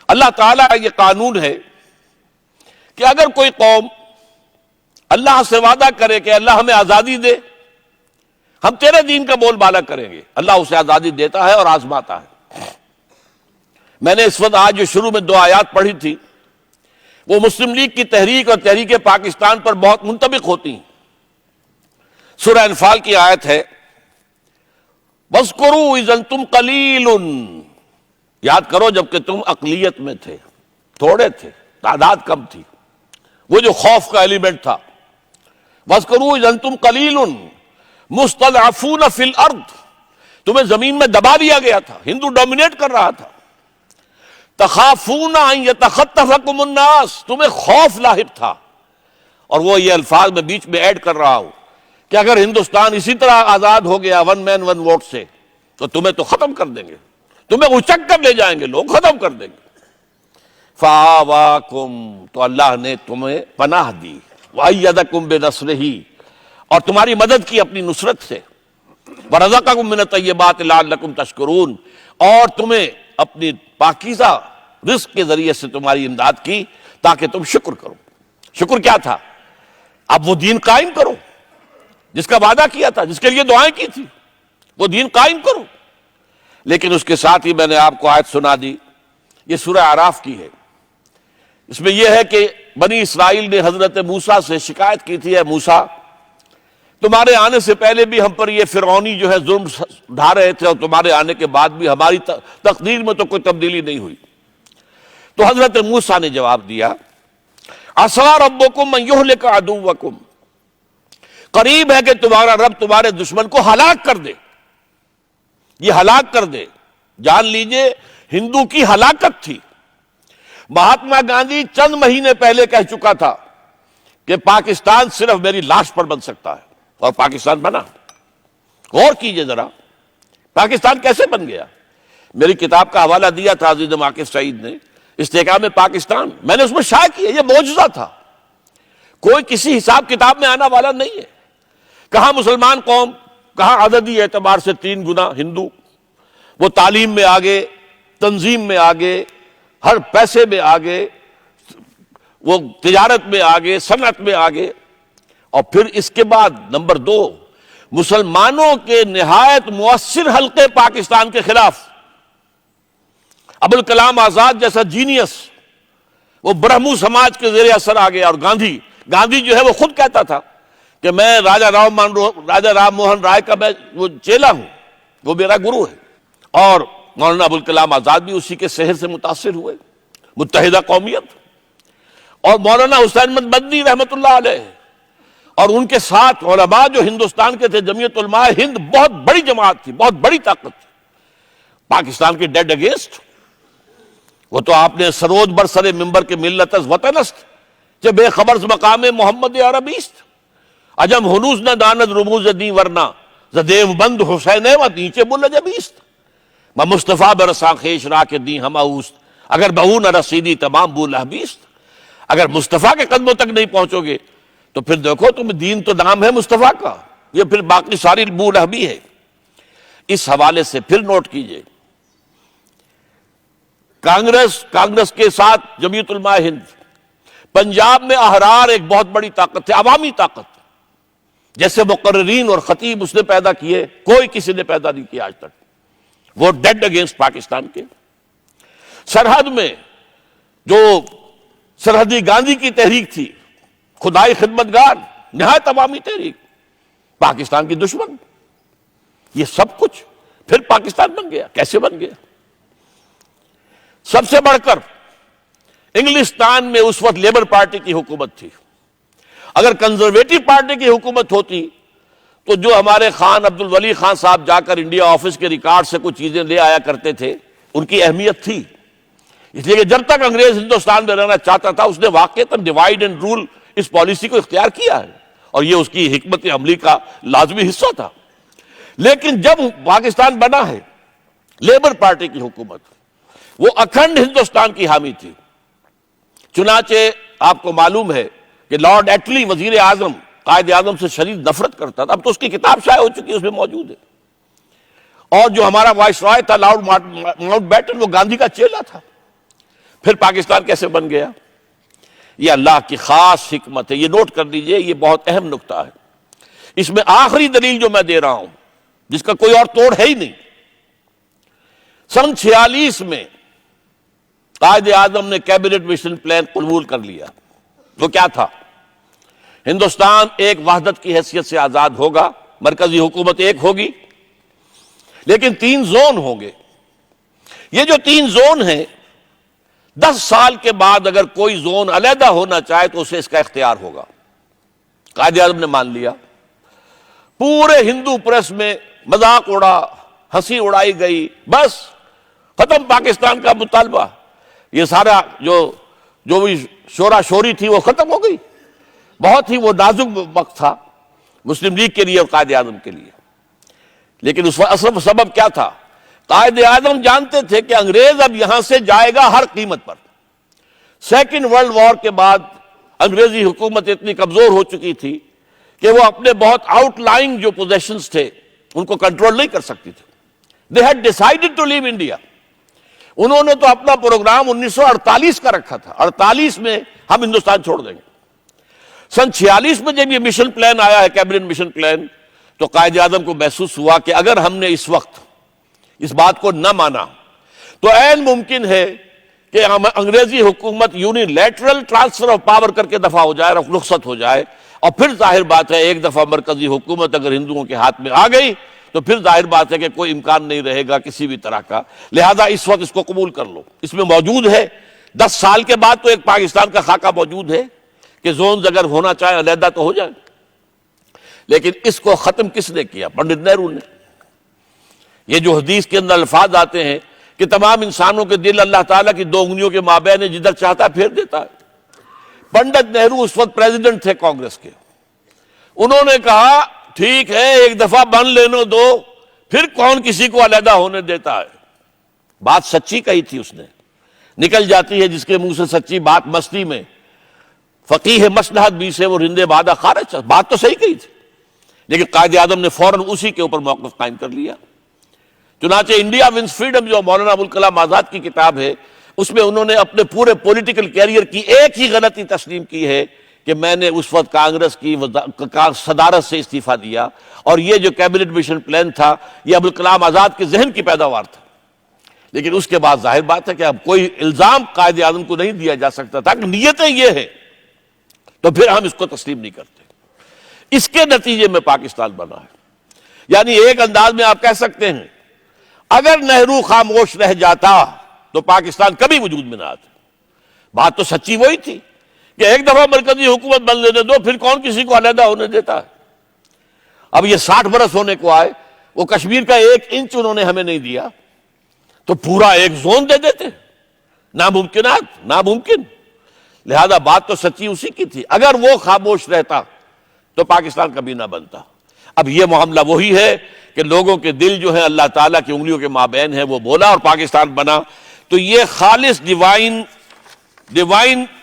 اللہ تعالیٰ کا یہ قانون ہے کہ اگر کوئی قوم اللہ سے وعدہ کرے کہ اللہ ہمیں آزادی دے، ہم تیرے دین کا بول بالا کریں گے، اللہ اسے آزادی دیتا ہے اور آزماتا ہے۔ میں نے اس وقت آج جو شروع میں 2 آیات پڑھی تھی وہ مسلم لیگ کی تحریک اور تحریک پاکستان پر بہت منطبق ہوتی ہیں۔ سورہ انفال کی آیت ہے وَاذْكُرُوا إِذْ أَنْتُمْ قَلِيلٌ، یاد کرو جبکہ تم اقلیت میں تھے، تھوڑے تھے، تعداد کم تھی، وہ جو خوف کا ایلیمنٹ تھا۔ وَاذْكُرُوا إِذْ أَنْتُمْ قَلِيلٌ مُسْتَضْعَفُونَ فِي الْأَرْضِ، تمہیں زمین میں دبا دیا گیا تھا، ہندو ڈومینیٹ کر رہا تھا۔ تخافون ان یتخطفکم الناس، تمہیں خوف لاحق تھا۔ اور وہ یہ الفاظ میں بیچ میں ایڈ کر رہا ہوں کہ اگر ہندوستان اسی طرح آزاد ہو گیا 1 مین 1 ووٹ سے تو تمہیں تو ختم کر دیں گے، تمہیں اچک کر لے جائیں گے، لوگ ختم کر دیں گے۔ فآواکم، تو اللہ نے تمہیں پناہ دی، وأیدکم بنصرہ، اور تمہاری مدد کی اپنی نصرت سے، ورزقکم من الطیبات لعلکم تشکرون، اور تمہیں اپنی پاکیزہ رزق کے ذریعے سے تمہاری امداد کی تاکہ تم شکر کرو۔ شکر کیا تھا؟ اب وہ دین قائم کرو جس کا وعدہ کیا تھا، جس کے لیے دعائیں کی تھی، وہ دین قائم کرو۔ لیکن اس کے ساتھ ہی میں نے آپ کو آیت سنا دی، یہ سورہ اعراف کی ہے۔ اس میں یہ ہے کہ بنی اسرائیل نے حضرت موسیٰ سے شکایت کی تھی، اے موسیٰ تمہارے آنے سے پہلے بھی ہم پر یہ فرعونی جو ہے ظلم ڈھا رہے تھے، اور تمہارے آنے کے بعد بھی ہماری تقدیر میں تو کوئی تبدیلی نہیں ہوئی۔ تو حضرت موسیٰ نے جواب دیا عَصَىٰ رَبُّكُمْ أَن يُهْلِكَ عَدُوَّكُمْ، قریب ہے کہ تمہارا رب تمہارے دشمن کو ہلاک کر دے، یہ ہلاک کر دے۔ جان لیجئے ہندو کی ہلاکت تھی۔ مہاتما گاندھی چند مہینے پہلے کہہ چکا تھا کہ پاکستان صرف میری لاش پر بن سکتا ہے، اور پاکستان بنا۔ غور کیجئے ذرا پاکستان کیسے بن گیا۔ میری کتاب کا حوالہ دیا تھا عزیز عاکف سعید نے، استحکام پاکستان، میں نے اس میں شائع کیا، یہ معجزہ تھا، کوئی کسی حساب کتاب میں آنا والا نہیں ہے۔ کہاں مسلمان قوم، کہاں عددی اعتبار سے 3 گنا ہندو، وہ تعلیم میں آگے، تنظیم میں آگے، ہر پیسے میں آگے، وہ تجارت میں آگے، صنعت میں آگے۔ اور پھر اس کے بعد نمبر 2، مسلمانوں کے نہایت مؤثر حلقے پاکستان کے خلاف، ابوالکلام آزاد جیسا جینیس وہ برہمو سماج کے زیر اثر آ گیا۔ اور گاندھی جو ہے وہ خود کہتا تھا کہ میں راجہ رام موہن رائے کا میں وہ چیلا ہوں، وہ میرا گرو ہے۔ اور مولانا ابوالکلام آزاد بھی اسی کے سحر سے متاثر ہوئے، متحدہ قومیت۔ اور مولانا حسین احمد مدنی رحمت اللہ علیہ اور ان کے ساتھ علماء جو ہندوستان کے تھے، جمعیت علماء ہند بہت بڑی جماعت تھی، بہت بڑی طاقت تھی پاکستان کے ڈیڈ اگینسٹ۔ وہ تو آپ نے سروج بر سر ممبر کے ملت از وطن است کہ بے خبر مقام محمد عربی است، عجم ہنوز نہ داند رموز دی ورنہ زدیم بند حسین و نیچے ملجبی است، میں مصطفیٰ برساں خیش را کے دی ہم اوست، اگر بہو نہ رسیدی تمام بو لہبی است۔ اگر مصطفیٰ کے قدموں تک نہیں پہنچو گے تو پھر دیکھو تم دین تو نام ہے مصطفیٰ کا، یہ پھر باقی ساری بو لہبی ہے۔ اس حوالے سے پھر نوٹ کیجئے، کانگریس کے ساتھ جمعیت علماء ہند، پنجاب میں احرار ایک بہت بڑی طاقت ہے، عوامی طاقت، جیسے مقررین اور خطیب اس نے پیدا کیے، کوئی کسی نے پیدا نہیں کیا آج تک۔ وہ ڈیڈ اگینسٹ پاکستان کے۔ سرحد میں جو سرحدی گاندھی کی تحریک تھی، خدائی خدمتگار، نہایت عوامی تحریک، پاکستان کی دشمن۔ یہ سب کچھ پھر پاکستان بن گیا۔ کیسے بن گیا؟ سب سے بڑھ کر انگلستان میں اس وقت لیبر پارٹی کی حکومت تھی۔ اگر کنزرویٹو پارٹی کی حکومت ہوتی تو جو ہمارے خان عبد الولی خان صاحب جا کر انڈیا آفس کے ریکارڈ سے کچھ چیزیں لے آیا کرتے تھے، ان کی اہمیت تھی۔ اس لیے کہ جب تک انگریز ہندوستان میں رہنا چاہتا تھا اس نے واقعتاً ڈیوائیڈ اینڈ رول اس پالیسی کو اختیار کیا ہے، اور یہ اس کی حکمت عملی کا لازمی حصہ تھا۔ لیکن جب پاکستان بنا ہے، لیبر پارٹی کی حکومت، وہ اکھنڈ ہندوستان کی حامی تھی۔ چنانچہ آپ کو معلوم ہے کہ لارڈ ایٹلی وزیر اعظم قائد اعظم سے شدید نفرت کرتا تھا، اب تو اس کی کتاب شائع ہو چکی ہے، اس میں موجود ہے۔ اور جو ہمارا وائس رائے تھا لارڈ ماؤنٹ بیٹن، وہ گاندھی کا چیلا تھا۔ پھر پاکستان کیسے بن گیا؟ یہ اللہ کی خاص حکمت ہے، یہ نوٹ کر لیجئے، یہ بہت اہم نقطہ ہے۔ اس میں آخری دلیل جو میں دے رہا ہوں، جس کا کوئی اور توڑ ہے ہی نہیں، سن 46 میں قائد اعظم نے کیبنٹ مشن پلان قبول کر لیا۔ وہ کیا تھا؟ ہندوستان ایک وحدت کی حیثیت سے آزاد ہوگا، مرکزی حکومت ایک ہوگی، لیکن 3 زون ہوں گے۔ یہ جو 3 زون ہیں، 10 سال کے بعد اگر کوئی زون علیحدہ ہونا چاہے تو اسے اس کا اختیار ہوگا۔ قائد اعظم نے مان لیا۔ پورے ہندو پریس میں مذاق اڑا، ہنسی اڑائی گئی، بس ختم پاکستان کا مطالبہ۔ یہ سارا جو بھی شورا شوری تھی وہ ختم ہو گئی۔ بہت ہی وہ نازک وقت تھا مسلم لیگ کے لیے اور قائد اعظم کے لیے۔ لیکن اس اصل سبب کیا تھا؟ قائد اعظم جانتے تھے کہ انگریز اب یہاں سے جائے گا ہر قیمت پر۔ سیکنڈ ورلڈ وار کے بعد انگریزی حکومت اتنی کمزور ہو چکی تھی کہ وہ اپنے بہت آؤٹ لائنگ جو پوزیشنز تھے ان کو کنٹرول نہیں کر سکتی تھی۔ They had decided to leave India۔ انہوں نے تو اپنا پروگرام 1948 کا رکھا تھا، 48 میں ہم ہندوستان چھوڑ دیں گے۔ سن 46 میں جب یہ مشن پلان آیا ہے، کیبنٹ مشن پلان، تو قائد اعظم کو محسوس ہوا کہ اگر ہم نے اس وقت اس بات کو نہ مانا تو عین ممکن ہے کہ انگریزی حکومت یونیلیٹرل ٹرانسفر آف پاور کر کے دفع ہو جائے، رخصت ہو جائے، اور پھر ظاہر بات ہے ایک دفعہ مرکزی حکومت اگر ہندوؤں کے ہاتھ میں آ گئی تو پھر ظاہر بات ہے کہ کوئی امکان نہیں رہے گا کسی بھی طرح کا۔ لہذا اس وقت اس کو قبول کر لو، اس میں موجود ہے۔ 10 سال کے بعد تو ایک پاکستان کا خاکہ موجود ہے کہ زونز اگر ہونا چاہے علیحدہ تو ہو جائے۔ لیکن اس کو ختم کس نے کیا؟ پنڈت نہرو نے۔ یہ جو حدیث کے اندر الفاظ آتے ہیں کہ تمام انسانوں کے دل اللہ تعالیٰ کی 2 انگلیوں کے مابین ہے، جدھر چاہتا پھیر دیتا ہے۔ پنڈت نہرو اس وقت پریزیڈنٹ تھے کانگریس کے۔ انہوں نے کہا ٹھیک ہے ایک دفعہ بن لینے دو، پھر کون کسی کو علیحدہ ہونے دیتا ہے۔ بات سچی کہی تھی اس نے، نکل جاتی ہے جس کے منہ سے سچی بات مستی میں، فقیہ مصلحت بھی سے وہ رندے بادہ خارج۔ بات تو صحیح کہی تھی، لیکن قائد اعظم نے فوراً اسی کے اوپر موقف قائم کر لیا۔ چنانچہ انڈیا ونز فریڈم جو مولانا ابوالکلام آزاد کی کتاب ہے، اس میں انہوں نے اپنے پورے پولیٹیکل کیریئر کی ایک ہی غلطی تسلیم کی ہے کہ میں نے اس وقت کانگریس کی صدارت سے استعفیٰ دیا، اور یہ جو کیبنٹ مشن پلان تھا یہ ابوالکلام آزاد کے ذہن کی پیداوار تھا۔ لیکن اس کے بعد ظاہر بات ہے کہ اب کوئی الزام قائد اعظم کو نہیں دیا جا سکتا تھا کہ نیتیں یہ ہے، تو پھر ہم اس کو تسلیم نہیں کرتے۔ اس کے نتیجے میں پاکستان بنا ہے۔ یعنی ایک انداز میں آپ کہہ سکتے ہیں اگر نہرو خاموش رہ جاتا تو پاکستان کبھی وجود میں نہ آتا۔ بات تو سچی وہی تھی کہ ایک دفعہ مرکزی حکومت بن لینے دو، پھر کون کسی کو علیحدہ ہونے دیتا ہے۔ اب یہ 60 برس ہونے کو آئے، وہ کشمیر کا 1 انچ انہوں نے ہمیں نہیں دیا، تو پورا ایک زون دے دیتے۔ ناممکنات، ناممکن۔ لہذا بات تو سچی اسی کی تھی، اگر وہ خاموش رہتا تو پاکستان کبھی نہ بنتا۔ اب یہ معاملہ وہی ہے کہ لوگوں کے دل جو ہے اللہ تعالیٰ کی انگلیوں کے مابین ہے، وہ بولا اور پاکستان بنا۔ تو یہ خالص ڈیوائن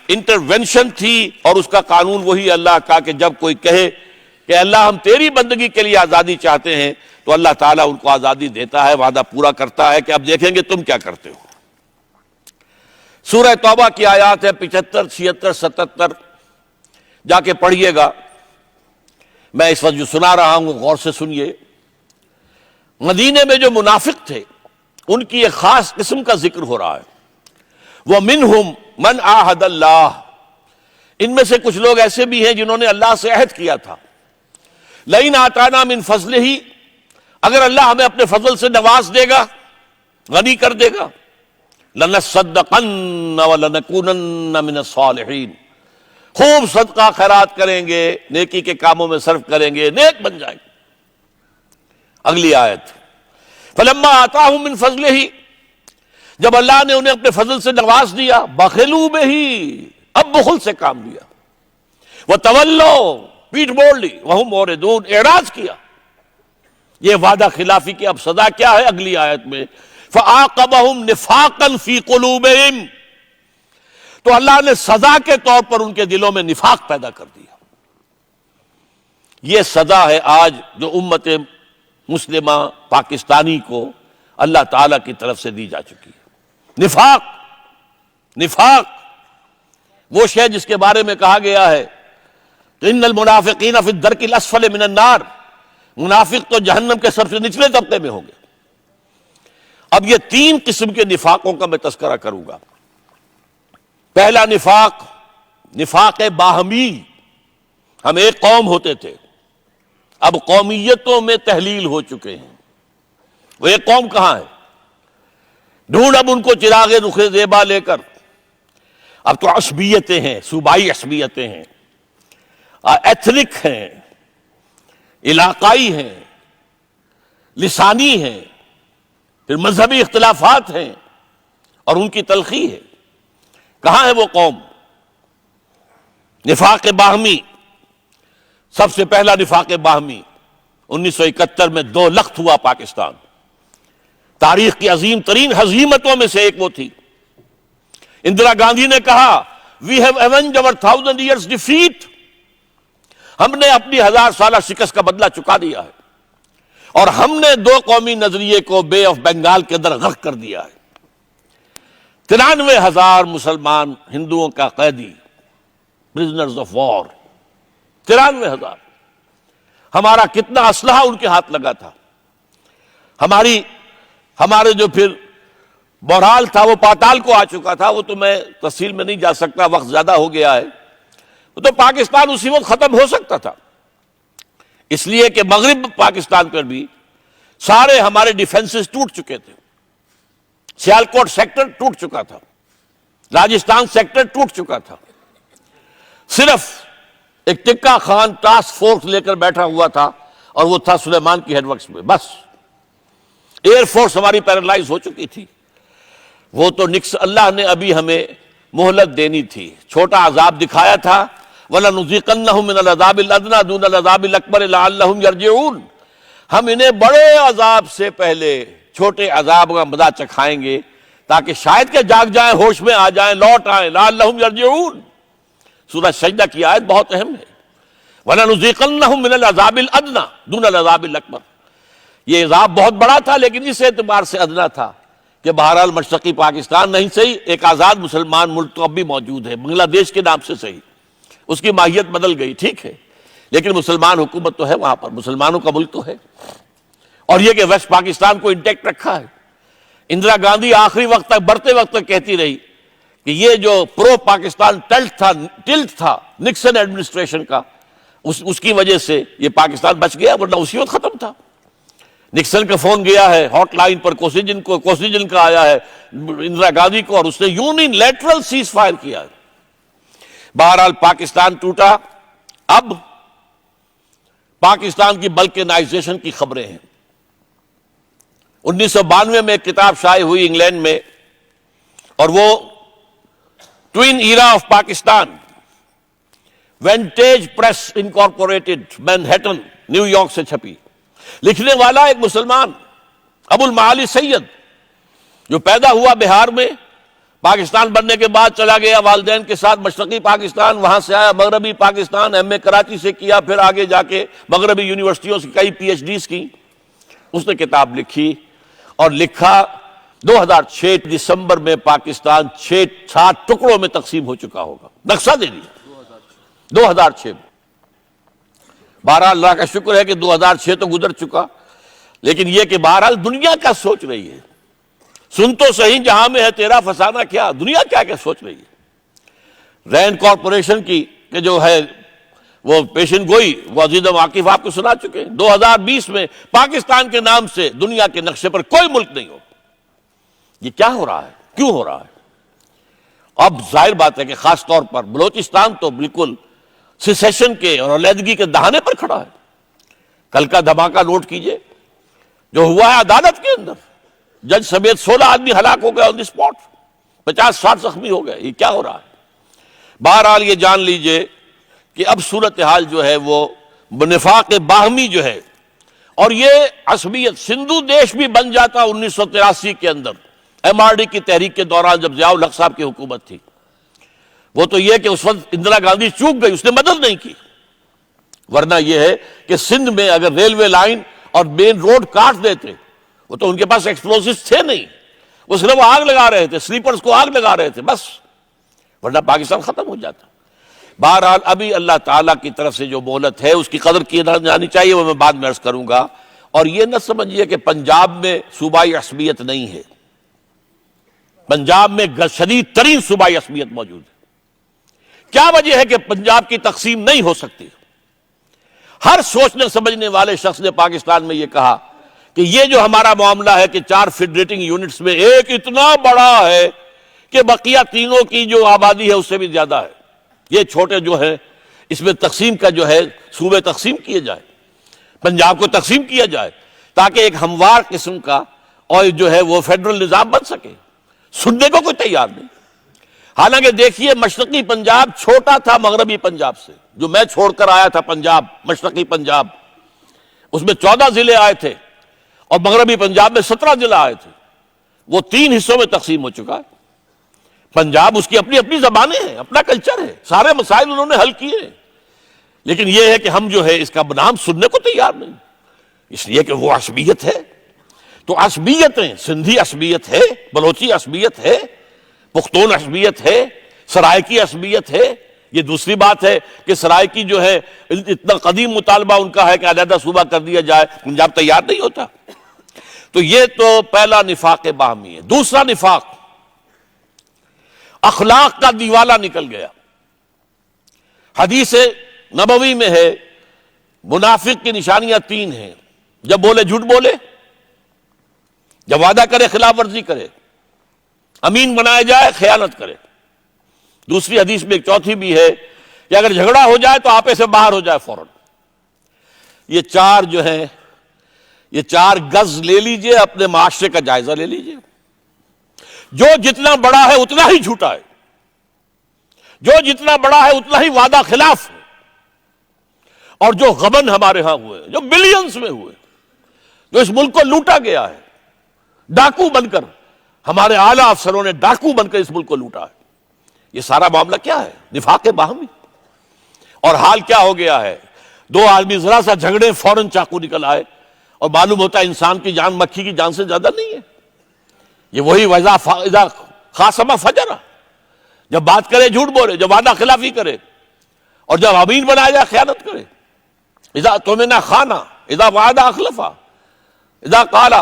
انٹرونشن تھی، اور اس کا قانون وہی اللہ کا کہ جب کوئی کہے کہ اللہ ہم تیری بندگی کے لیے آزادی چاہتے ہیں تو اللہ تعالیٰ ان کو آزادی دیتا ہے، وعدہ پورا کرتا ہے کہ اب دیکھیں گے تم کیا کرتے ہو۔ سورہ توبہ کی آیات ہے 75، 76، 77، جا کے پڑھیے گا۔ میں اس وقت جو سنا رہا ہوں غور سے سنیے۔ مدینے میں جو منافق تھے ان کی ایک خاص قسم کا ذکر ہو رہا ہے۔ وَمِنْهُمْ مَنْ عَاهَدَ اللَّهُ، ان میں سے کچھ لوگ ایسے بھی ہیں جنہوں نے اللہ سے عہد کیا تھا، لَئِنْ آتَانَا مِنْ فَضْلِهِ، اگر اللہ ہمیں اپنے فضل سے نواز دے گا، غنی کر دے گا، لَنَصَّدَّقَنَّ وَلَنَكُونَنَّ مِنَ الصَّالِحِينَ، خوب صدقہ خیرات کریں گے، نیکی کے کاموں میں صرف کریں گے، نیک بن جائیں گے۔ اگلی آیت، فَلَمَّا آتَاهُم مِّن فَضْلِهِ، جب اللہ نے انہیں اپنے فضل سے نواز دیا، بخلوا بِهِ، اب بخل سے کام لیا، وَتَوَلَّوْا، پیٹھ موڑ لی، وَهُمْ مُعْرِضُونَ، اعراض کیا۔ یہ وعدہ خلافی کی اب سزا کیا ہے؟ اگلی آیت میں فَعَاقَبَهُمْ نِفَاقًا فِي قُلُوبِهِمْ، تو اللہ نے سزا کے طور پر ان کے دلوں میں نفاق پیدا کر دیا۔ یہ سزا ہے آج جو امت مسلمہ پاکستانی کو اللہ تعالیٰ کی طرف سے دی جا چکی ہے، نفاق۔ نفاق وہ شے جس کے بارے میں کہا گیا ہے ان المنافقین فی الدرک الاسفل من النار، منافق تو جہنم کے سب سے نچلے طبقے میں ہوں گے۔ اب یہ تین قسم کے نفاقوں کا میں تذکرہ کروں گا۔ پہلا نفاق، نفاق باہمی، ہم ایک قوم ہوتے تھے، اب قومیتوں میں تحلیل ہو چکے ہیں۔ وہ ایک قوم کہاں ہے؟ ڈھونڈ اب ان کو چراغ رخ زیبا لے کر، اب تو عصبیتیں ہیں، صوبائی عصبیتیں ہیں، ایتھنک ہیں، علاقائی ہیں، لسانی ہیں، پھر مذہبی اختلافات ہیں اور ان کی تلخی ہے۔ کہاں ہے وہ قوم؟ نفاق باہمی، سب سے پہلا نفاق باہمی 1971 میں 2 لخت ہوا پاکستان، تاریخ کی عظیم ترین ہزیمتوں میں سے ایک وہ تھی۔ اندرا گاندھی نے کہا we have ایونجڈ our 1000 years defeat، ہم نے اپنی 1000 سالہ شکست کا بدلہ چکا دیا ہے اور ہم نے 2 قومی نظریے کو بے آف بنگال کے اندر غرق کر دیا ہے۔ 93,000 مسلمان ہندوؤں کا قیدی، پرزنرز آف وار، 93,000۔ ہمارا کتنا اسلحہ ان کے ہاتھ لگا تھا، ہمارے جو پھر بہرحال تھا وہ پاتال کو آ چکا تھا، وہ تو میں تفصیل میں نہیں جا سکتا، وقت زیادہ ہو گیا ہے۔ وہ تو پاکستان اسی وقت ختم ہو سکتا تھا، اس لیے کہ مغرب پاکستان پر بھی سارے ہمارے ڈیفنسز ٹوٹ چکے تھے۔ سیالکوٹ سیکٹر ٹوٹ چکا تھا، راجستھان سیکٹر ٹوٹ چکا تھا، صرف ایک ٹکا خان ٹاسک فورس لے کر بیٹھا ہوا تھا اور وہ تھا سلیمان کی ہیڈ ورکس میں، بس۔ ایئر فورس ہماری پیرالائز ہو چکی تھی۔ وہ تو اللہ نے ابھی ہمیں مہلت دینی تھی، چھوٹا عذاب دکھایا تھا، وَلَنُذِيقَنَّهُم مِّنَ الْعَذَابِ الْأَدْنَىٰ دُونَ الْعَذَابِ الْأَكْبَرِ لَعَلَّهُمْ يَرْجِعُونَ، ہم انہیں بڑے عذاب سے پہلے چھوٹے عذاب کا مزہ چکھائیں گے تاکہ شاید کہ جاگ جائیں، ہوش میں آ جائیں، لوٹ آئیں۔ لَعَلَّهُمْ يَرْجِعُونَ، سورہ سجدہ کی آیت بہت اہم ہے۔ وَلَنُذِيقَنَّهُم مِّنَ الْعَذَابِ الْأَدْنَىٰ دُونَ الْعَذَابِ الْأَكْبَرِ، یہ عذاب بہت بڑا تھا لیکن اس اعتبار سے ادنا تھا کہ بہرحال مشرقی پاکستان نہیں صحیح، ایک آزاد مسلمان ملک تو اب بھی موجود ہے، بنگلہ دیش کے نام سے صحیح، اس کی ماہیت بدل گئی، ٹھیک ہے، لیکن مسلمان حکومت تو ہے وہاں پر، مسلمانوں کا ملک تو ہے۔ اور یہ کہ ویسٹ پاکستان کو انٹیکٹ رکھا ہے۔ اندرا گاندھی آخری وقت تک، برتے وقت تک کہتی رہی کہ یہ جو پرو پاکستان ٹلٹ تھا نکسن ایڈمنسٹریشن کا، اس کی وجہ سے یہ پاکستان بچ گیا، ورنہ اسی وقت ختم تھا۔ نکسن کا فون گیا ہے ہاٹ لائن پر کوسیجن کا آیا ہے اندرا گاندھی کو، اور اس نے یونیلیٹرل سیز فائر کیا ہے۔ بہرحال پاکستان ٹوٹا۔ اب پاکستان کی بلکنائزیشن کی خبریں ہیں۔ 1992 میں ایک کتاب شائع ہوئی انگلینڈ میں، اور وہ twin era of Pakistan, vintage press incorporated, Manhattan, New York سے چھپی۔ لکھنے والا ایک مسلمان، ابو المعالی سید، جو پیدا ہوا بہار میں، پاکستان بننے کے بعد چلا گیا والدین کے ساتھ مشرقی پاکستان، وہاں سے آیا مغربی پاکستان، ایم اے کراچی سے کیا، پھر آگے جا کے مغربی یونیورسٹیوں سے کئی پی ایچ ڈیز کی۔ اس نے کتاب لکھی اور لکھا 2006 دسمبر میں پاکستان 7 ٹکڑوں میں تقسیم ہو چکا ہوگا، نقشہ دے دیا 2006 میں۔ بہرحال اللہ کا شکر ہے کہ 2006 تو گزر چکا، لیکن یہ کہ بہرحال دنیا کیا سوچ رہی ہے؟ سن تو صحیح جہاں میں ہے تیرا فسانہ کیا، دنیا کیا کیا سوچ رہی ہے؟ رینڈ کارپوریشن کی کہ جو ہے وہ پیشن گوئی، وہ عزیز واقف آپ کو سنا چکے ہیں۔ 2020 میں پاکستان کے نام سے دنیا کے نقشے پر کوئی ملک نہیں ہو۔ یہ کیا ہو رہا ہے؟ کیوں ہو رہا ہے؟ اب ظاہر بات ہے کہ خاص طور پر بلوچستان تو بالکل سیسیشن کے اور علیحدگی کے دہانے پر کھڑا ہے۔ کل کا دھماکہ نوٹ کیجئے جو ہوا ہے عدالت کے اندر، جج سمیت 16 آدمی ہلاک ہو گئے آن دی اسپاٹ، 50-60 زخمی ہو گئے۔ یہ کیا ہو رہا ہے؟ بہرحال یہ جان لیجئے کہ اب صورتحال جو ہے وہ نفاق باہمی جو ہے، اور یہ عصبیت سندھو دیش بھی بن جاتا 1983 کے اندر، ایم آر ڈی کی تحریک کے دوران جب ضیاء الحق صاحب کی حکومت تھی۔ وہ تو یہ کہ اس وقت اندرا گاندھی چوک گئی، اس نے مدد نہیں کی، ورنہ یہ ہے کہ سندھ میں اگر ریلوے لائن اور مین روڈ کاٹ دیتے، وہ تو ان کے پاس ایکسپلوزیوز تھے نہیں، وہ صرف آگ لگا رہے تھے، سلیپرز کو آگ لگا رہے تھے بس، ورنہ پاکستان ختم ہو جاتا۔ بہرحال ابھی اللہ تعالیٰ کی طرف سے جو مہلت ہے اس کی قدر کی جانی چاہیے، وہ میں بعد میں عرض کروں گا۔ اور یہ نہ سمجھیے کہ پنجاب میں صوبائی عصبیت نہیں ہے، پنجاب میں شدید ترین صوبائی عصبیت موجود ہے۔ کیا وجہ ہے کہ پنجاب کی تقسیم نہیں ہو سکتی؟ ہر سوچنے سمجھنے والے شخص نے پاکستان میں یہ کہا کہ یہ جو ہمارا معاملہ ہے کہ 4 فیڈریٹنگ یونٹس میں ایک اتنا بڑا ہے کہ بقیہ تینوں کی جو آبادی ہے اس سے بھی زیادہ ہے، یہ چھوٹے جو ہے اس میں تقسیم کا جو ہے صوبے تقسیم کیے جائے، پنجاب کو تقسیم کیا جائے تاکہ ایک ہموار قسم کا اور جو ہے وہ فیڈرل نظام بن سکے۔ سننے کو کوئی تیار نہیں۔ حالانکہ دیکھیے مشرقی پنجاب چھوٹا تھا مغربی پنجاب سے، جو میں چھوڑ کر آیا تھا پنجاب، مشرقی پنجاب، اس میں 14 ضلع آئے تھے اور مغربی پنجاب میں 17 ضلع آئے تھے، وہ 3 حصوں میں تقسیم ہو چکا ہے۔ پنجاب اس کی اپنی اپنی زبانیں ہیں، اپنا کلچر ہے، سارے مسائل انہوں نے حل کیے ہیں، لیکن یہ ہے کہ ہم جو ہے اس کا نام سننے کو تیار نہیں، اس لیے کہ وہ عصبیت ہے۔ تو عصبیتیں، سندھی عصبیت ہے، بلوچی عصبیت ہے، پختون عصبیت ہے، سرائکی عصبیت ہے۔ یہ دوسری بات ہے کہ سرائکی جو ہے اتنا قدیم مطالبہ ان کا ہے کہ علیحدہ صوبہ کر دیا جائے، پنجاب تیار نہیں ہوتا۔ تو یہ تو پہلا نفاق باہمی ہے۔ دوسرا نفاق، اخلاق کا دیوالہ نکل گیا۔ حدیث نبوی میں ہے منافق کی نشانیاں 3 ہیں، جب بولے جھوٹ بولے، جب وعدہ کرے خلاف ورزی کرے، امین بنایا جائے خیانت کرے۔ دوسری حدیث میں ایک چوتھی بھی ہے کہ اگر جھگڑا ہو جائے تو آپے سے باہر ہو جائے فوراً۔ یہ 4 جو ہیں، یہ 4 گز لے لیجئے، اپنے معاشرے کا جائزہ لے لیجئے۔ جو جتنا بڑا ہے اتنا ہی جھوٹا ہے، جو جتنا بڑا ہے اتنا ہی وعدہ خلاف ہے، اور جو غبن ہمارے ہاں ہوئے، جو بلینز میں ہوئے، جو اس ملک کو لوٹا گیا ہے، ڈاکو بن کر، ہمارے اعلیٰ افسروں نے ڈاکو بن کر اس ملک کو لوٹا ہے۔ یہ سارا معاملہ کیا ہے؟ نفاق باہمی۔ اور حال کیا ہو گیا ہے؟ 2 آدمی ذرا سا جھگڑے فوراً چاقو نکل آئے، اور معلوم ہوتا ہے انسان کی جان مکھی کی جان سے زیادہ نہیں ہے۔ یہ وہی اذا خاصم فجر، جب بات کرے جھوٹ بولے، جب وعدہ خلافی کرے، اور جب امین بنایا جائے خیانت کرے۔ اذا اؤتمن خان، اذا وعد اخلف، اذا قال،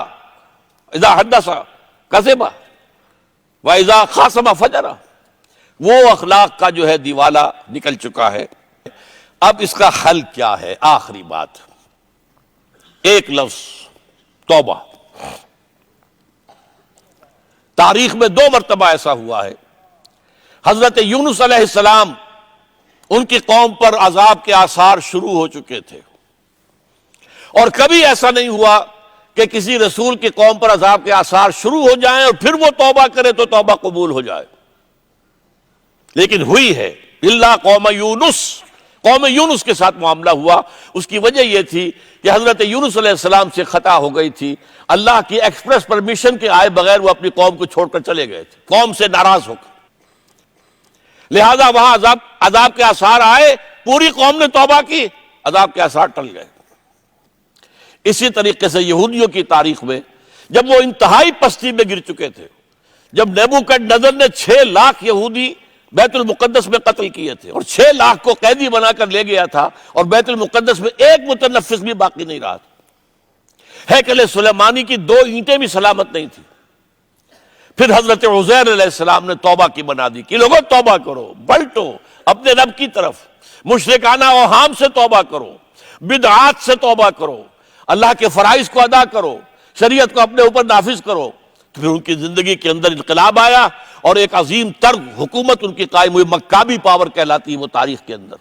اذا حدث کذب، واذا خاصم فجر۔ وہ اخلاق کا جو ہے دیوالہ نکل چکا ہے۔ اب اس کا حل کیا ہے؟ آخری بات، ایک لفظ، توبہ۔ تاریخ میں 2 مرتبہ ایسا ہوا ہے۔ حضرت یونس علیہ السلام، ان کی قوم پر عذاب کے آثار شروع ہو چکے تھے، اور کبھی ایسا نہیں ہوا کہ کسی رسول کی قوم پر عذاب کے آثار شروع ہو جائیں اور پھر وہ توبہ کرے تو توبہ قبول ہو جائے، لیکن ہوئی ہے۔ الا قوم یونس کے ساتھ معاملہ ہوا۔ اس کی وجہ یہ تھی کہ حضرت یونس علیہ السلام سے خطا ہو گئی تھی، اللہ کی ایکسپریس پرمیشن کے آئے بغیر وہ اپنی قوم کو چھوڑ کر چلے گئے تھے، قوم سے ناراض ہو کر، لہذا وہاں عذاب کے آثار آئے، پوری قوم نے توبہ کی، عذاب کے آثار ٹل گئے۔ اسی طریقے سے یہودیوں کی تاریخ میں جب وہ انتہائی پستی میں گر چکے تھے، جب نیبوکڈنیزر نے 6 لاکھ یہودی بیت المقدس میں قتل کیے تھے اور 6 لاکھ کو قیدی بنا کر لے گیا تھا، اور بیت المقدس میں ایک متنفس بھی باقی نہیں رہا تھا، ہیکل سلیمانی کی 2 اینٹیں بھی سلامت نہیں تھی۔ پھر حضرت عزیر علیہ السلام نے توبہ کی بنا دی کہ لوگوں توبہ کرو، پلٹو اپنے رب کی طرف، مشرکانہ اوہام سے توبہ کرو، بدعات سے توبہ کرو، اللہ کے فرائض کو ادا کرو، شریعت کو اپنے اوپر نافذ کرو۔ پھر ان کی زندگی کے اندر انقلاب آیا، اور ایک عظیم تر حکومت ان کی قائم ہوئی، مکابی پاور کہلاتی ہے وہ تاریخ کے اندر۔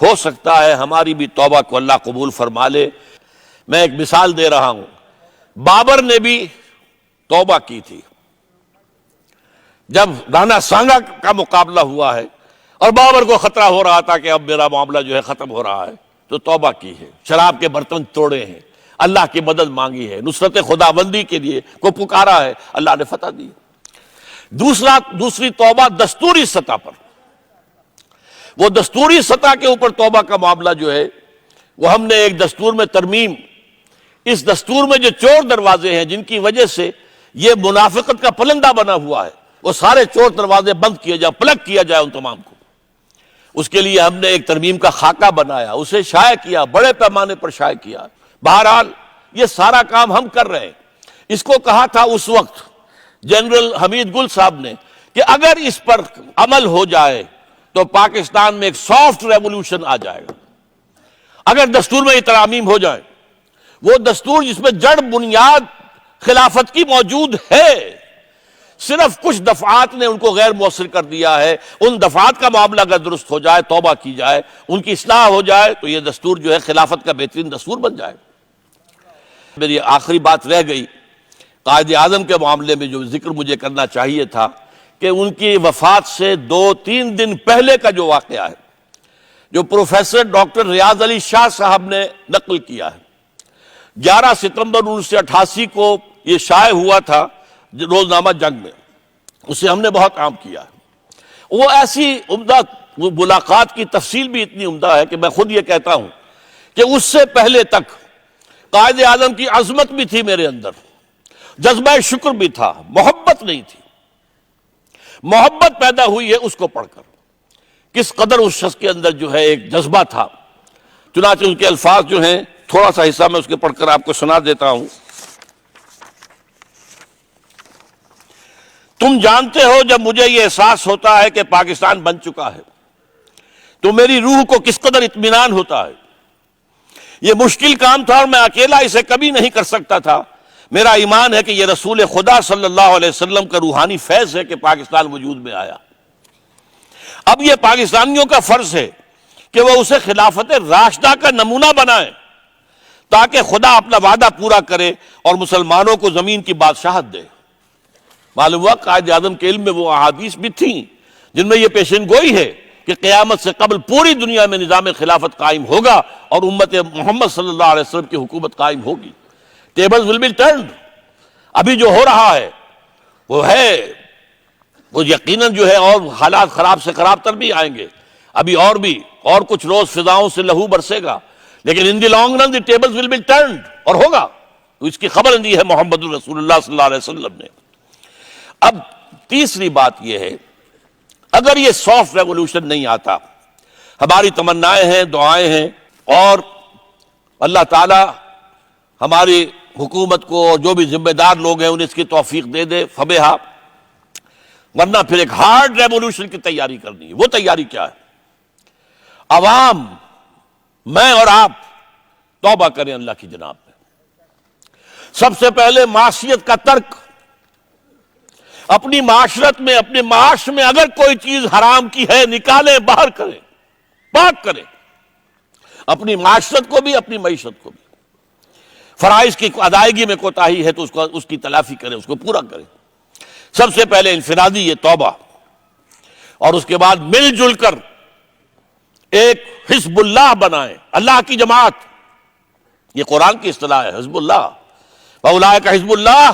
ہو سکتا ہے ہماری بھی توبہ کو اللہ قبول فرما لے۔ میں ایک مثال دے رہا ہوں، بابر نے بھی توبہ کی تھی جب رانا سانگا کا مقابلہ ہوا ہے، اور بابر کو خطرہ ہو رہا تھا کہ اب میرا معاملہ جو ہے ختم ہو رہا ہے، تو توبہ کی ہے، شراب کے برتن توڑے ہیں، اللہ کی مدد مانگی ہے، نصرت خداوندی کے لیے کو پکارا ہے، اللہ نے فتح دی۔ دوسری توبہ دستوری سطح پر، وہ دستوری سطح کے اوپر توبہ کا معاملہ جو ہے وہ ہم نے ایک دستور میں ترمیم، اس دستور میں جو چور دروازے ہیں جن کی وجہ سے یہ منافقت کا پلندہ بنا ہوا ہے، وہ سارے چور دروازے بند کیے جائے، پلگ کیا جائے ان تمام کو۔ اس کے لیے ہم نے ایک ترمیم کا خاکہ بنایا، اسے شائع کیا، بڑے پیمانے پر شائع کیا۔ بہرحال یہ سارا کام ہم کر رہے ہیں۔ اس کو کہا تھا اس وقت جنرل حمید گل صاحب نے کہ اگر اس پر عمل ہو جائے تو پاکستان میں ایک سافٹ ریولوشن آ جائے گا۔ اگر دستور میں یہ ترامیم ہو جائے، وہ دستور جس میں جڑ بنیاد خلافت کی موجود ہے، صرف کچھ دفعات نے ان کو غیر مؤثر کر دیا ہے، ان دفعات کا معاملہ اگر درست ہو جائے، توبہ کی جائے، ان کی اصلاح ہو جائے تو یہ دستور جو ہے خلافت کا بہترین دستور بن جائے۔ میری آخری بات رہ گئی قائد اعظم کے معاملے میں، جو ذکر مجھے کرنا چاہیے تھا کہ ان کی وفات سے 2-3 دن پہلے کا جو واقعہ ہے، جو پروفیسر ڈاکٹر ریاض علی شاہ صاحب نے نقل کیا ہے۔ 11 ستمبر 1988 کو یہ شائع ہوا تھا روزنامہ جنگ میں، اسے ہم نے بہت عام کیا ہے۔ وہ ایسی عمدہ ملاقات کی تفصیل بھی اتنی عمدہ ہے کہ میں خود یہ کہتا ہوں کہ اس سے پہلے تک قائد اعظم کی عظمت بھی تھی میرے اندر، جذبہ شکر بھی تھا، محبت نہیں تھی۔ محبت پیدا ہوئی ہے اس کو پڑھ کر، کس قدر اس شخص کے اندر جو ہے ایک جذبہ تھا۔ چنانچہ ان کے الفاظ جو ہیں، تھوڑا سا حصہ میں اس کے پڑھ کر آپ کو سنا دیتا ہوں۔ تم جانتے ہو جب مجھے یہ احساس ہوتا ہے کہ پاکستان بن چکا ہے تو میری روح کو کس قدر اطمینان ہوتا ہے۔ یہ مشکل کام تھا اور میں اکیلا اسے کبھی نہیں کر سکتا تھا۔ میرا ایمان ہے کہ یہ رسول خدا صلی اللہ علیہ وسلم کا روحانی فیض ہے کہ پاکستان وجود میں آیا۔ اب یہ پاکستانیوں کا فرض ہے کہ وہ اسے خلافت راشدہ کا نمونہ بنائیں تاکہ خدا اپنا وعدہ پورا کرے اور مسلمانوں کو زمین کی بادشاہت دے۔ معلوم ہوا قائد اعظم کے علم میں وہ احادیث بھی تھیں جن میں یہ پیشن گوئی ہے کہ قیامت سے قبل پوری دنیا میں نظام خلافت قائم ہوگا اور امت محمد صلی اللہ علیہ وسلم کی حکومت قائم ہوگی۔ Tables will be turned. ابھی جو ہو رہا ہے وہ یقیناً جو ہے اور حالات خراب سے خراب تر بھی آئیں گے، ابھی اور کچھ روز فضاؤں سے لہو برسے گا، لیکن in the long run the tables will be turned, اور ہوگا۔ تو اس کی خبر دی ہے محمد رسول اللہ صلی اللہ علیہ وسلم نے۔ اب تیسری بات یہ ہے، اگر یہ سافٹ ریولوشن نہیں آتا، ہماری تمنائیں ہیں، دعائیں ہیں، اور اللہ تعالی ہماری حکومت کو اور جو بھی ذمہ دار لوگ ہیں انہیں اس کی توفیق دے دے، فبہا، ورنہ پھر ایک ہارڈ ریولوشن کی تیاری کرنی ہے۔ وہ تیاری کیا ہے؟ عوام، میں اور آپ توبہ کریں اللہ کی جناب میں۔ سب سے پہلے معصیت کا ترک۔ اپنی معاشرت میں، اپنے معاش میں اگر کوئی چیز حرام کی ہے، نکالیں، باہر کریں، پاک کریں، اپنی معاشرت کو بھی، اپنی معیشت کو بھی۔ فرائض کی ادائیگی میں کوتاہی ہے تو اس کی تلافی کریں، اس کو پورا کریں۔ سب سے پہلے انفرادی یہ توبہ، اور اس کے بعد مل جل کر ایک حزب اللہ بنائیں، اللہ کی جماعت۔ یہ قرآن کی اصطلاح ہے، حزب اللہ۔ فَأُولَٰئِکَ حزب اللہ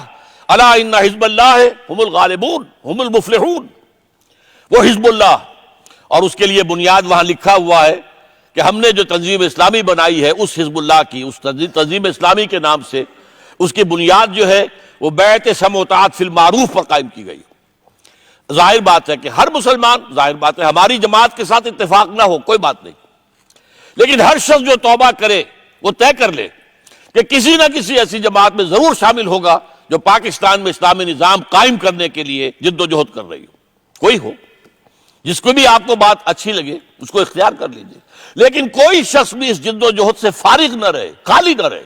الا ان حزب اللہ هم الغالبون هم المفلحون۔ وہ حزب اللہ، اور اس کے لیے بنیاد وہاں لکھا ہوا ہے کہ ہم نے جو تنظیم اسلامی بنائی ہے اس حزب اللہ کی، اس تنظیم اسلامی کے نام سے اس کی بنیاد جو ہے وہ بیعت سمع و طاعت فی المعروف پر قائم کی گئی۔ ظاہر بات ہے کہ ہر مسلمان، ظاہر بات ہے ہماری جماعت کے ساتھ اتفاق نہ ہو، کوئی بات نہیں، لیکن ہر شخص جو توبہ کرے وہ طے کر لے کہ کسی نہ کسی ایسی جماعت میں ضرور شامل ہوگا جو پاکستان میں اسلامی نظام قائم کرنے کے لیے جد و جہد کر رہی ہو۔ کوئی ہو، جس کو بھی آپ کو بات اچھی لگے اس کو اختیار کر لیجئے، لیکن کوئی شخص بھی اس جد و جہد سے فارغ نہ رہے، خالی نہ رہے۔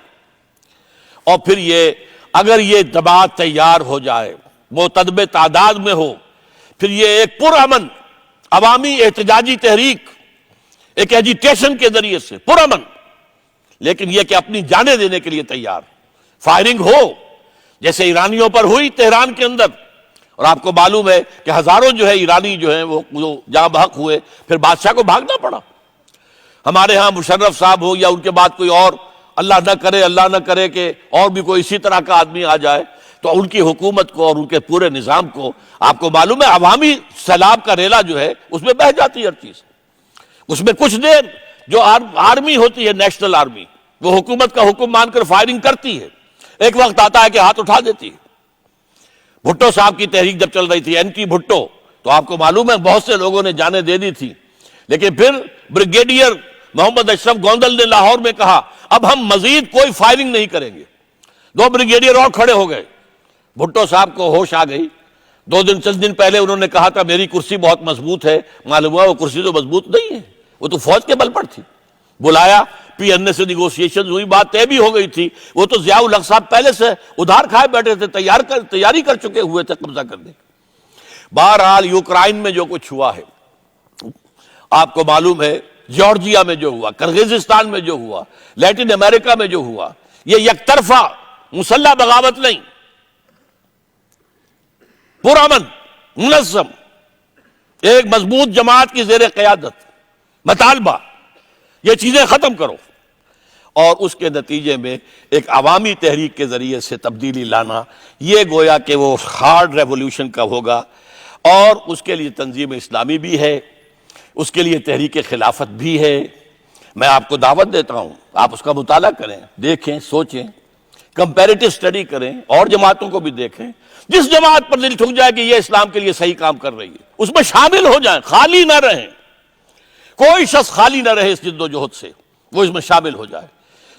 اور پھر یہ اگر یہ جماعت تیار ہو جائے، معتدب تعداد میں ہو، پھر یہ ایک پرامن عوامی احتجاجی تحریک، ایک ایجیٹیشن کے ذریعے سے پرامن، لیکن یہ کہ اپنی جانیں دینے کے لیے تیار، فائرنگ ہو جیسے ایرانیوں پر ہوئی تہران کے اندر، اور آپ کو معلوم ہے کہ ہزاروں جو ہے ایرانی جو ہیں وہ جہاں بحق ہوئے، پھر بادشاہ کو بھاگنا پڑا۔ ہمارے ہاں مشرف صاحب ہو یا ان کے بعد کوئی اور، اللہ نہ کرے کہ اور بھی کوئی اسی طرح کا آدمی آ جائے، تو ان کی حکومت کو اور ان کے پورے نظام کو آپ کو معلوم ہے عوامی سیلاب کا ریلا جو ہے اس میں بہہ جاتی ہے ہر چیز۔ اس میں کچھ دیر جو آرمی ہوتی ہے، نیشنل آرمی، وہ حکومت کا حکم مان کر فائرنگ کرتی ہے، ایک وقت آتا ہے کہ ہاتھ اٹھا دیتی ہے۔ بھٹو صاحب کی تحریک جب چل رہی تھی، اینٹی بھٹو، تو آپ کو معلوم ہے بہت سے لوگوں نے جانیں دے دی تھی، لیکن پھر بریگیڈیئر محمد اشرف گوندل نے لاہور میں کہا اب ہم مزید کوئی فائرنگ نہیں کریں گے، 2 بریگیڈیئر اور کھڑے ہو گئے، بھٹو صاحب کو ہوش آ گئی، چند دن پہلے انہوں نے کہا تھا میری کرسی بہت مضبوط ہے، معلوم ہوا وہ کرسی تو مضبوط نہیں ہے، وہ تو فوج کے بل پر تھی، بلایا پی این اے سے نیگوشیشن ہوئی، بات طے بھی ہو گئی تھی، وہ تو ضیاء الحق صاحب پہلے سے ادھار کھائے بیٹھے تھے، تیاری کر چکے ہوئے تھے قبضہ کرنے کی۔ بہرحال یوکرائن میں جو کچھ ہوا ہے آپ کو معلوم ہے، جارجیا میں جو ہوا، کرغزستان میں جو ہوا، لیٹن امریکہ میں جو ہوا، یہ یک طرفہ مسلح بغاوت نہیں، پرامن منظم ایک مضبوط جماعت کی زیر قیادت مطالبہ، یہ چیزیں ختم کرو، اور اس کے نتیجے میں ایک عوامی تحریک کے ذریعے سے تبدیلی لانا، یہ گویا کہ وہ ہارڈ ریولوشن کا ہوگا، اور اس کے لیے تنظیم اسلامی بھی ہے، اس کے لیے تحریک خلافت بھی ہے۔ میں آپ کو دعوت دیتا ہوں، آپ اس کا مطالعہ کریں، دیکھیں، سوچیں، کمپیریٹو اسٹڈی کریں، اور جماعتوں کو بھی دیکھیں، جس جماعت پر دل ٹھک جائے کہ یہ اسلام کے لیے صحیح کام کر رہی ہے اس میں شامل ہو جائیں، خالی نہ رہیں، کوئی شخص خالی نہ رہے اس جد و جہد سے، وہ اس میں شامل ہو جائے۔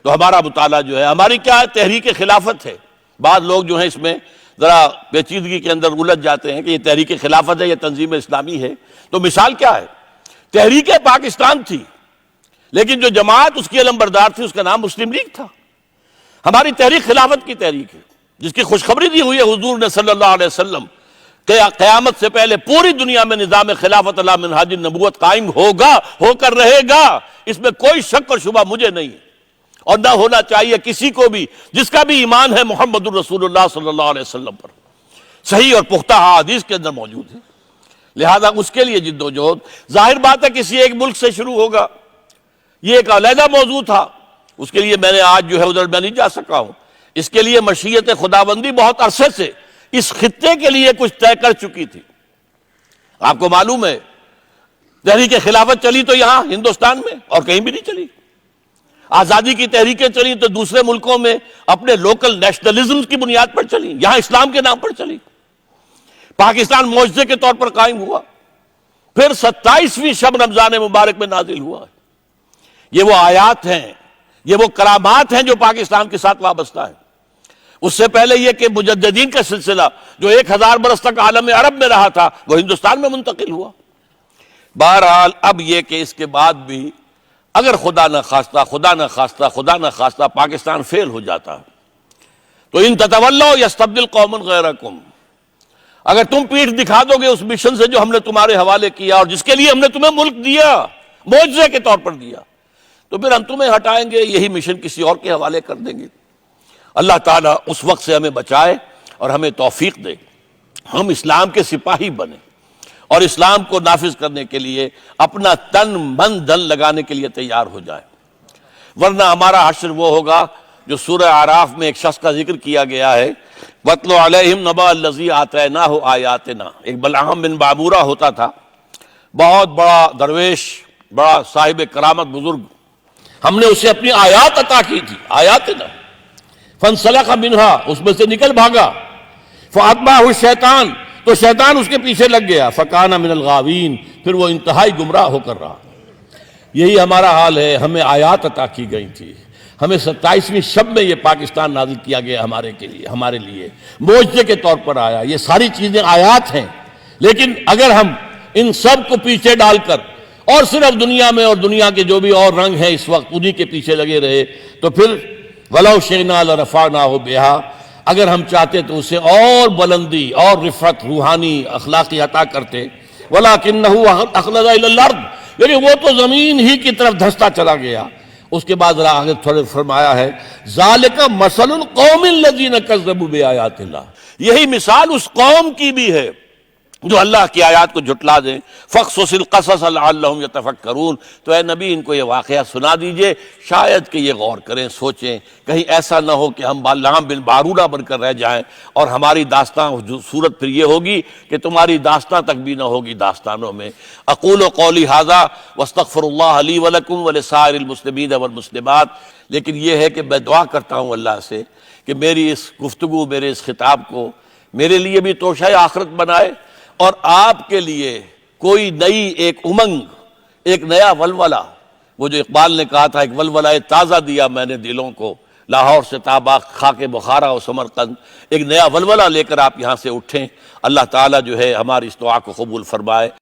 تو ہمارا مطالعہ جو ہے، ہماری کیا ہے، تحریک خلافت ہے۔ بعض لوگ جو ہیں اس میں ذرا پیچیدگی کے اندر الجھ جاتے ہیں کہ یہ تحریک خلافت ہے، یہ تنظیم اسلامی ہے، تو مثال کیا ہے، تحریک پاکستان تھی، لیکن جو جماعت اس کی علمبردار تھی اس کا نام مسلم لیگ تھا۔ ہماری تحریک خلافت کی تحریک ہے، جس کی خوشخبری دی ہوئی ہے حضور نے صلی اللہ علیہ وسلم کہ قیامت سے پہلے پوری دنیا میں نظام خلافت علی منہاج النبوت قائم ہوگا، ہو کر رہے گا، اس میں کوئی شک اور شبہ مجھے نہیں ہے، اور نہ ہونا چاہیے کسی کو بھی جس کا بھی ایمان ہے محمد الرسول اللہ صلی اللہ علیہ وسلم پر، صحیح اور پختہ حدیث کے اندر موجود ہے۔ لہذا اس کے لیے جد و جہد، ظاہر بات ہے کسی ایک ملک سے شروع ہوگا، یہ ایک علیحدہ موضوع تھا، اس کے لیے میں نے آج جو ہے ادھر میں نہیں جا سکا ہوں، اس کے لیے مشیت خداوندی بہت عرصے سے اس خطے کے لیے کچھ طے کر چکی تھی۔ آپ کو معلوم ہے تحریک خلافت چلی تو یہاں ہندوستان میں اور کہیں بھی نہیں چلی، آزادی کی تحریکیں چلی تو دوسرے ملکوں میں اپنے لوکل نیشنلزم کی بنیاد پر چلی، یہاں اسلام کے نام پر چلی۔ پاکستان معجزے کے طور پر قائم ہوا، پھر 27ویں شب رمضان مبارک میں نازل ہوا۔ یہ وہ آیات ہیں، یہ وہ کرامات ہیں جو پاکستان کے ساتھ وابستہ ہیں۔ اس سے پہلے یہ کہ مجددین کا سلسلہ جو 1000 برس تک عالم عرب میں رہا تھا وہ ہندوستان میں منتقل ہوا۔ بہرحال اب یہ کہ اس کے بعد بھی اگر خدا نہ خواستہ پاکستان فیل ہو جاتا تو ان تتولوا یستبدل قوما غیرکم، اگر تم پیٹھ دکھا دو گے اس مشن سے جو ہم نے تمہارے حوالے کیا اور جس کے لیے ہم نے تمہیں ملک دیا، معجزے کے طور پر دیا، تو پھر ہم تمہیں ہٹائیں گے، یہی مشن کسی اور کے حوالے کر دیں گے۔ اللہ تعالیٰ اس وقت سے ہمیں بچائے اور ہمیں توفیق دے، ہم اسلام کے سپاہی بنیں اور اسلام کو نافذ کرنے کے لیے اپنا تن من دھن لگانے کے لیے تیار ہو جائے، ورنہ ہمارا حشر وہ ہوگا جو سورہ اعراف میں ایک شخص کا ذکر کیا گیا ہے، وَاتْلُ عَلَيْهِمْ نَبَأَ الَّذِي آتَيْنَاهُ آيَاتِنَا۔ ایک بلعام بن بابورہ ہوتا تھا، بہت بڑا درویش، بڑا صاحب کرامت بزرگ، ہم نے اسے اپنی آیات عطا کی تھی، آیاتنا، فانسلخ منہا، اس میں سے نکل بھاگا، فأتبعہ الشیطان، تو شیطان اس کے پیچھے لگ گیا، فکان من الغاوین، پھر وہ انتہائی گمراہ ہو کر رہا۔ یہی ہمارا حال ہے، ہمیں آیات عطا کی گئی تھی، ہمیں 27ویں شب میں یہ پاکستان نازل کیا گیا ہمارے لیے معجزے کے طور پر آیا۔ یہ ساری چیزیں آیات ہیں، لیکن اگر ہم ان سب کو پیچھے ڈال کر اور صرف دنیا میں اور دنیا کے جو بھی اور رنگ ہیں اس وقت انہی کے پیچھے لگے رہے تو پھر وَلَوْ شِئْنَا لَرَفَعْنَاهُ بِهَا، اگر ہم چاہتے تو اسے اور بلندی اور رفعت روحانی اخلاقی عطا کرتے، وَلَكِنَّهُ أَخْلَدَ إِلَى الْأَرْضِ، لیکن وہ تو زمین ہی کی طرف دھستا چلا گیا۔ اس کے بعد آگے تھوڑے فرمایا ہے ذَلِكَ مَثَلُ الْقَوْمِ الَّذِينَ كَذَّبُوا بِآيَاتِ اللَّهِ، یہی مثال اس قوم کی بھی ہے جو اللہ کی آیات کو جھٹلا دیں۔ فَقْصُصِ الْقَصَصَ لَعَلَّهُمْ يَتَفَكَّرُونَ، تو اے نبی ان کو یہ واقعہ سنا دیجئے، شاید کہ یہ غور کریں، سوچیں، کہیں ایسا نہ ہو کہ ہم بلعام بن بارودہ بن کر رہ جائیں اور ہماری داستان صورت پھر یہ ہوگی کہ تمہاری داستان تک بھی نہ ہوگی داستانوں میں۔ اقول قولی ھذا واستغفر اللہ لی ولکم ولسائر المسلمین والمسلمات، لیکن یہ ہے کہ میں دعا کرتا ہوں اللہ سے کہ میری اس گفتگو، میرے اس خطاب کو میرے لیے بھی توشہ آخرت بنائے اور آپ کے لیے کوئی نئی ایک امنگ، ایک نیا ولولہ، وہ جو اقبال نے کہا تھا ایک ولولہ تازہ دیا میں نے دلوں کو، لاہور سے تاباک خاک بخارا و سمرقند، ایک نیا ولولہ لے کر آپ یہاں سے اٹھیں۔ اللہ تعالیٰ جو ہے ہماری اس دعا کو قبول فرمائے۔